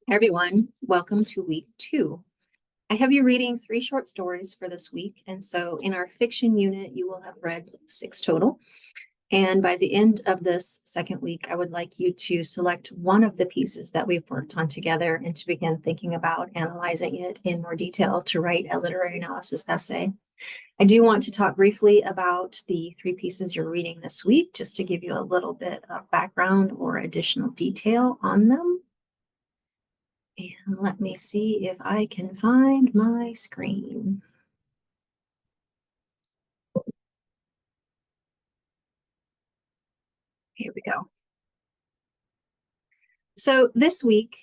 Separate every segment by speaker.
Speaker 1: Hey everyone, welcome to week 2. I have you reading 3 short stories for this week, and so in our fiction unit, you will have read 6 total. And by the end of this second week, I would like you to select one of the pieces that we've worked on together and to begin thinking about analyzing it in more detail to write a literary analysis essay. I do want to talk briefly about the 3 pieces you're reading this week, just to give you a little bit of background or additional detail on them. And let me see if I can find my screen. Here we go. So this week,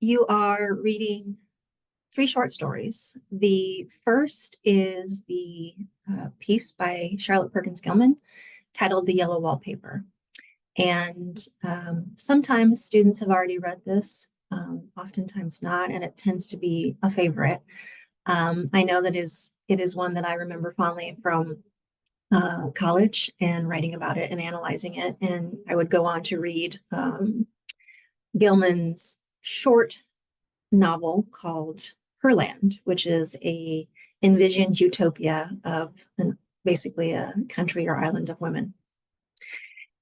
Speaker 1: you are reading 3 short stories. The first is the piece by Charlotte Perkins Gilman titled The Yellow Wallpaper. And sometimes students have already read this, oftentimes not, and it tends to be a favorite. I know that it is one that I remember fondly from college and writing about it and analyzing it. And I would go on to read Gilman's short novel called Herland, which is a envisioned utopia of basically a country or island of women.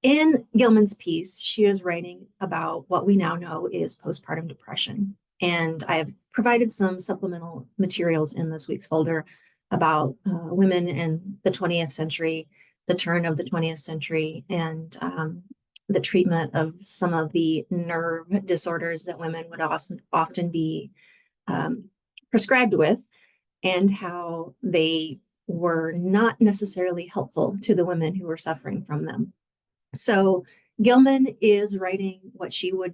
Speaker 1: In Gilman's piece, she is writing about what we now know is postpartum depression. And I have provided some supplemental materials in this week's folder about women in the 20th century, the turn of the 20th century, and the treatment of some of the nerve disorders that women would often be prescribed with, and how they were not necessarily helpful to the women who were suffering from them. So Gilman is writing what she would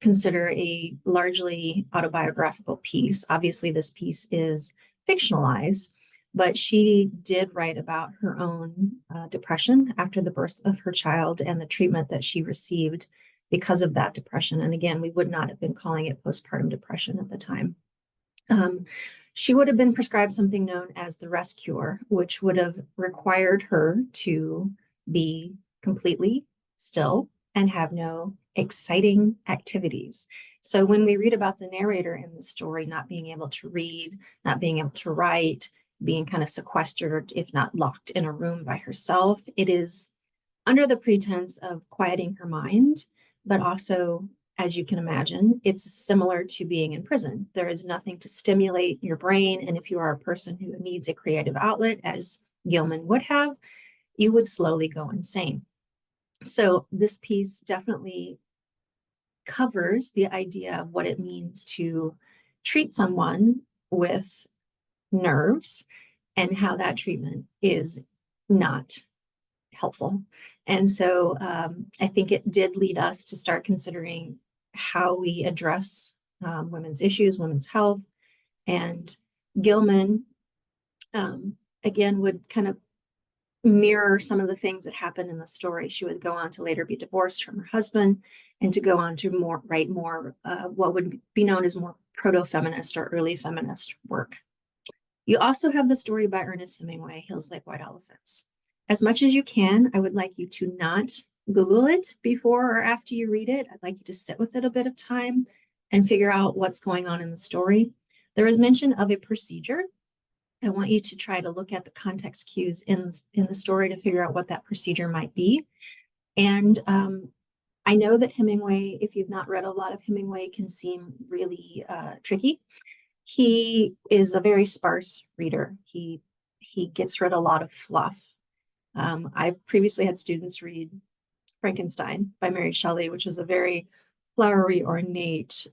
Speaker 1: consider a largely autobiographical piece. Obviously, this piece is fictionalized, but she did write about her own depression after the birth of her child and the treatment that she received because of that depression. And again, we would not have been calling it postpartum depression at the time. She would have been prescribed something known as the rest cure, which would have required her to be completely still and have no exciting activities. So when we read about the narrator in the story not being able to read, not being able to write, being kind of sequestered, if not locked in a room by herself, it is under the pretense of quieting her mind, but also, as you can imagine, it's similar to being in prison. There is nothing to stimulate your brain, and if you are a person who needs a creative outlet, as Gilman would have, you would slowly go insane. So this piece definitely covers the idea of what it means to treat someone with nerves and how that treatment is not helpful. And so I think it did lead us to start considering how we address women's issues, women's health. And Gilman, again, would kind of mirror some of the things that happened in the story. She would go on to later be divorced from her husband and to go on to write more what would be known as more proto-feminist or early feminist work. You also have the story by Ernest Hemingway, Hills Like White Elephants. As much as you can, I would like you to not Google it before or after you read it. I'd like you to sit with it a bit of time and figure out what's going on in the story. There is mention of a procedure. I want you to try to look at the context cues in the story to figure out what that procedure might be. And I know that Hemingway, if you've not read a lot of Hemingway, can seem really tricky. He is a very sparse reader. He gets rid of a lot of fluff. I've previously had students read Frankenstein by Mary Shelley, which is a very flowery, ornate,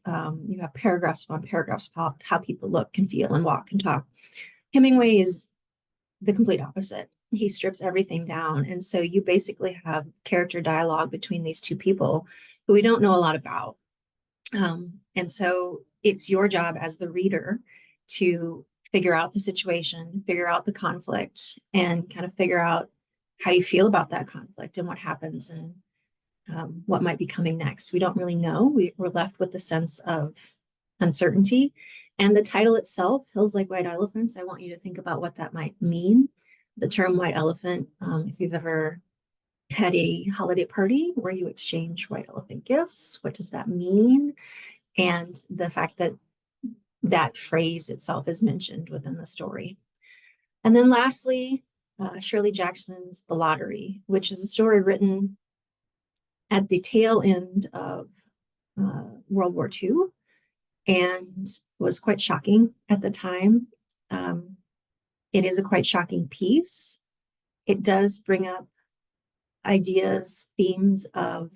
Speaker 1: you have paragraphs upon paragraphs about how people look and feel and walk and talk. Hemingway is the complete opposite. He strips everything down. And so you basically have character dialogue between these two people who we don't know a lot about. And so it's your job as the reader to figure out the situation, figure out the conflict, and kind of figure out how you feel about that conflict and what happens and what might be coming next. We don't really know. We're left with a sense of uncertainty. And the title itself, Hills Like White Elephants, I want you to think about what that might mean. The term white elephant, if you've ever had a holiday party where you exchange white elephant gifts, what does that mean? and the fact that that phrase itself is mentioned within the story. And then lastly, Shirley Jackson's The Lottery, which is a story written at the tail end of World War II and was quite shocking at the time. It is a quite shocking piece. It does bring up ideas, themes of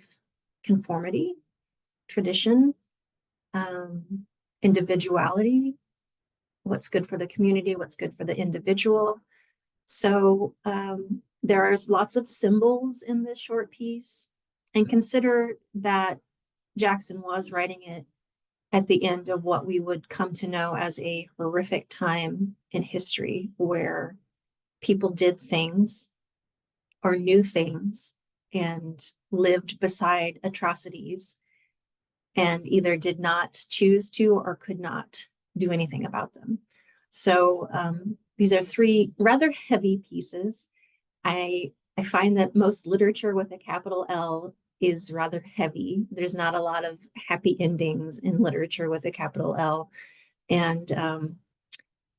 Speaker 1: conformity, tradition, individuality, what's good for the community, what's good for the individual. So there's lots of symbols in this short piece. And consider that Jackson was writing it at the end of what we would come to know as a horrific time in history, where people did things or knew things and lived beside atrocities and either did not choose to or could not do anything about them. So these are three rather heavy pieces. I find that most literature with a capital L is rather heavy. There's not a lot of happy endings in literature with a capital L. And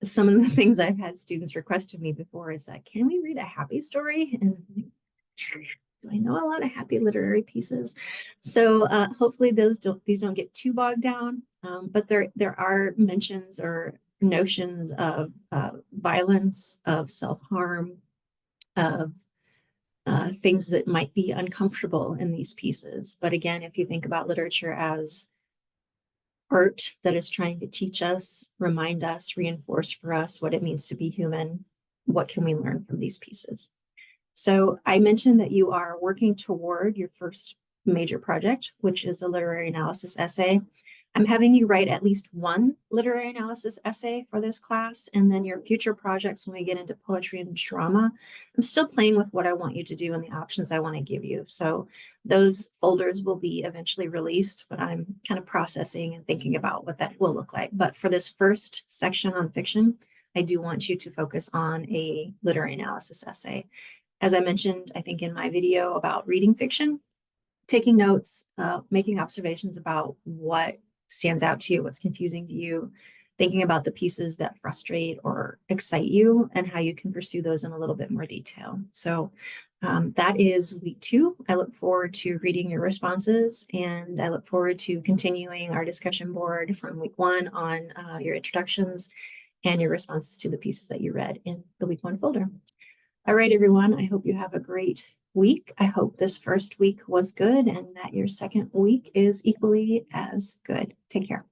Speaker 1: some of the things I've had students request of me before is that, can we read a happy story? And do I know a lot of happy literary pieces? So hopefully these don't get too bogged down, but there are mentions or notions of violence, of self-harm, of things that might be uncomfortable in these pieces. But again, if you think about literature as art that is trying to teach us, remind us, reinforce for us what it means to be human, what can we learn from these pieces? So I mentioned that you are working toward your first major project, which is a literary analysis essay. I'm having you write at least one literary analysis essay for this class, and then your future projects when we get into poetry and drama, I'm still playing with what I want you to do and the options I want to give you. So those folders will be eventually released, but I'm kind of processing and thinking about what that will look like. But for this first section on fiction, I do want you to focus on a literary analysis essay. As I mentioned, I think in my video about reading fiction, taking notes, making observations about what stands out to you, what's confusing to you, thinking about the pieces that frustrate or excite you, and how you can pursue those in a little bit more detail. So that is week 2. I look forward to reading your responses, and I look forward to continuing our discussion board from week 1 on your introductions and your responses to the pieces that you read in the week 1 folder. All right, everyone, I hope you have a great week. I hope this first week was good and that your second week is equally as good. Take care.